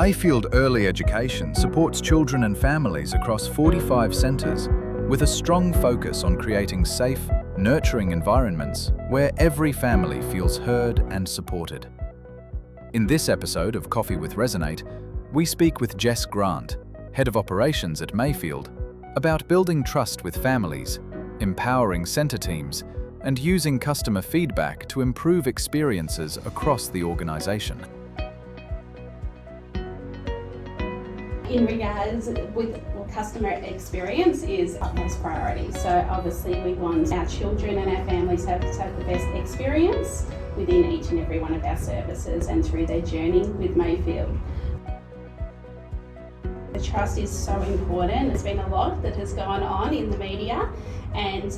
Mayfield Early Education supports children and families across 45 centres with a strong focus on creating safe, nurturing environments where every family feels heard and supported. In this episode of Coffee with Resonate, we speak with Jess Grant, Head of Operations at Mayfield, about building trust with families, empowering centre teams, and using customer feedback to improve experiences across the organisation. In regards with customer experience is utmost priority. So obviously we want our children and our families to have the best experience within each and every one of our services and through their journey with Mayfield. The trust is so important. There's been a lot that has gone on in the media, and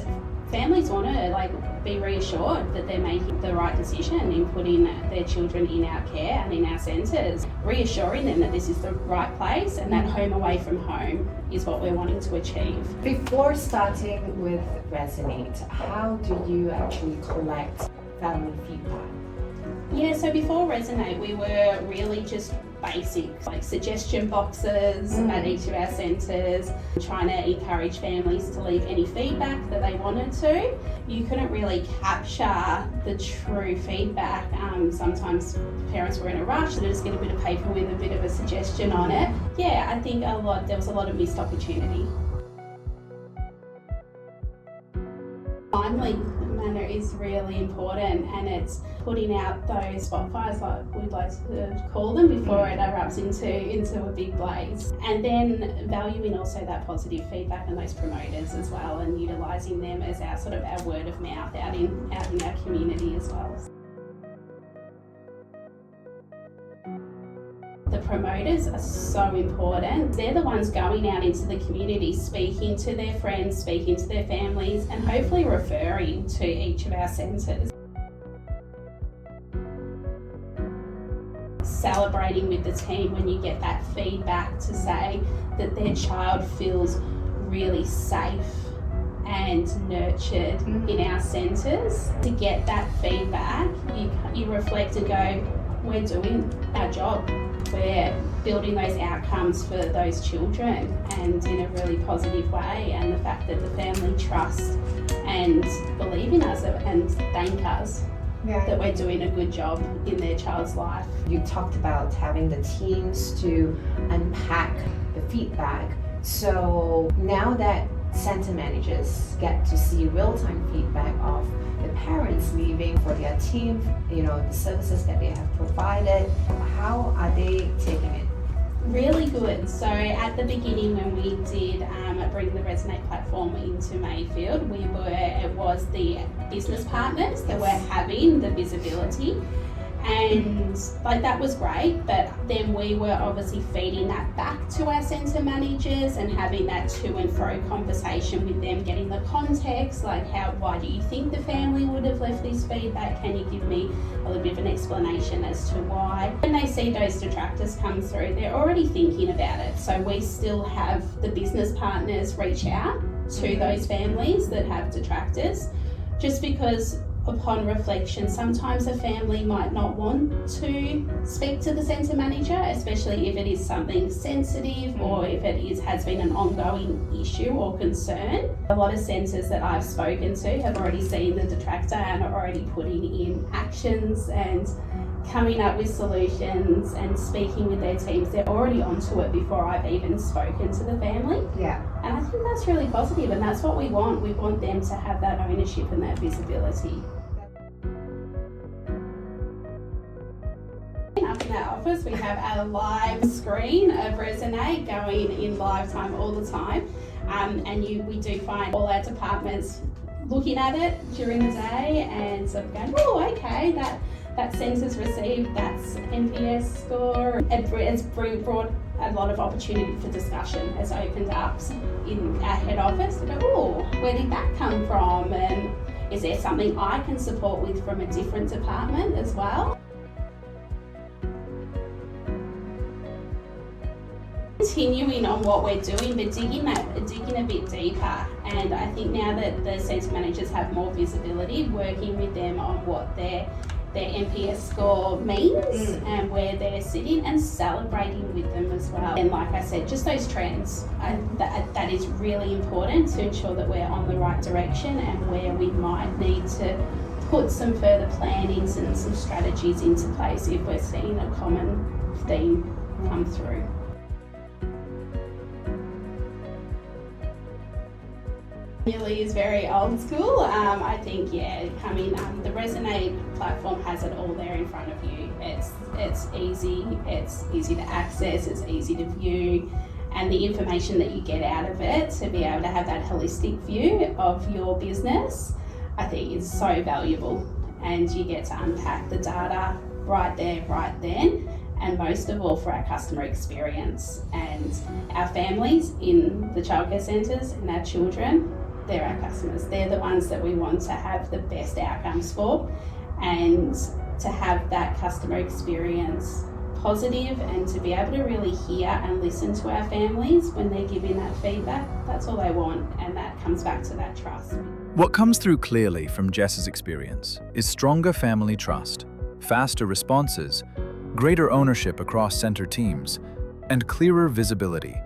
families want to be reassured that they're making the right decision in putting their children in our care and in our centres, reassuring them that this is the right place and that home away from home is what we're wanting to achieve. Before starting with Resonate, how do you actually collect family feedback? Yeah, so before Resonate, we were really just basic, like suggestion boxes at each of our centres, trying to encourage families to leave any feedback that they wanted to. You couldn't really capture the true feedback. Sometimes parents were in a rush, so they just get a bit of paper with a bit of a suggestion on it. Yeah, I think there was a lot of missed opportunity. Timely manner is really important, and it's putting out those spot fires, like we'd like to call them, before it erupts into a big blaze. And then valuing also that positive feedback and those promoters as well, and utilising them as our word of mouth out in our community as well. The promoters are so important. They're the ones going out into the community, speaking to their friends, speaking to their families, and hopefully referring to each of our centres. Celebrating with the team when you get that feedback to say that their child feels really safe and nurtured in our centres. To get that feedback, you reflect and go, we're doing our job. We're building those outcomes for those children, and in a really positive way, and the fact that the family trust and believe in us and thank us that we're doing a good job in their child's life. You talked about having the teams to unpack the feedback. So now that centre managers get to see real-time feedback of the parents leaving for their team, the services that they have provided, how are they taking it? Really good. So at the beginning, when we did bring the Resonate platform into Mayfield, it was the business partners that were having the visibility, and that was great, but then we were obviously feeding that back to our centre managers and having that to and fro conversation with them, getting the context, why do you think the family would have left this feedback? Can you give me a little bit of an explanation as to why? When they see those detractors come through, they're already thinking about it. So we still have the business partners reach out to those families that have detractors, just because upon reflection, sometimes a family might not want to speak to the centre manager, especially if it is something sensitive or if it has been an ongoing issue or concern. A lot of centres that I've spoken to have already seen the detractor and are already putting in actions and coming up with solutions and speaking with their teams. They're already onto it before I've even spoken to the family. Yeah. And I think that's really positive, and that's what we want. We want them to have that ownership and that visibility. Up in our office, we have a live screen of Resonate going in live time all the time, we do find all our departments looking at it during the day and sort of going, oh, okay, that centre's received that's NPS score. It's brought a lot of opportunity for discussion. It's opened up in our head office to go, oh, where did that come from? And is there something I can support with from a different department as well? Continuing on what we're doing, but digging a bit deeper. And I think now that the centre managers have more visibility, working with them on what their their NPS score means and where they're sitting, and celebrating with them as well. And like I said, just those trends, that is really important to ensure that we're on the right direction, and where we might need to put some further plannings and some strategies into place if we're seeing a common theme come through. Really is very old school. I think, the Resonate platform has it all there in front of you. It's easy to access, it's easy to view, and the information that you get out of it to be able to have that holistic view of your business, I think is so valuable, and you get to unpack the data right there, right then, and most of all for our customer experience and our families in the childcare centres and our children. They're our customers. They're the ones that we want to have the best outcomes for, and to have that customer experience positive and to be able to really hear and listen to our families when they're giving that feedback. That's all they want, and that comes back to that trust. What comes through clearly from Jess's experience is stronger family trust, faster responses, greater ownership across centre teams, and clearer visibility,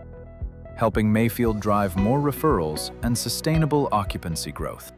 helping Mayfield drive more referrals and sustainable occupancy growth.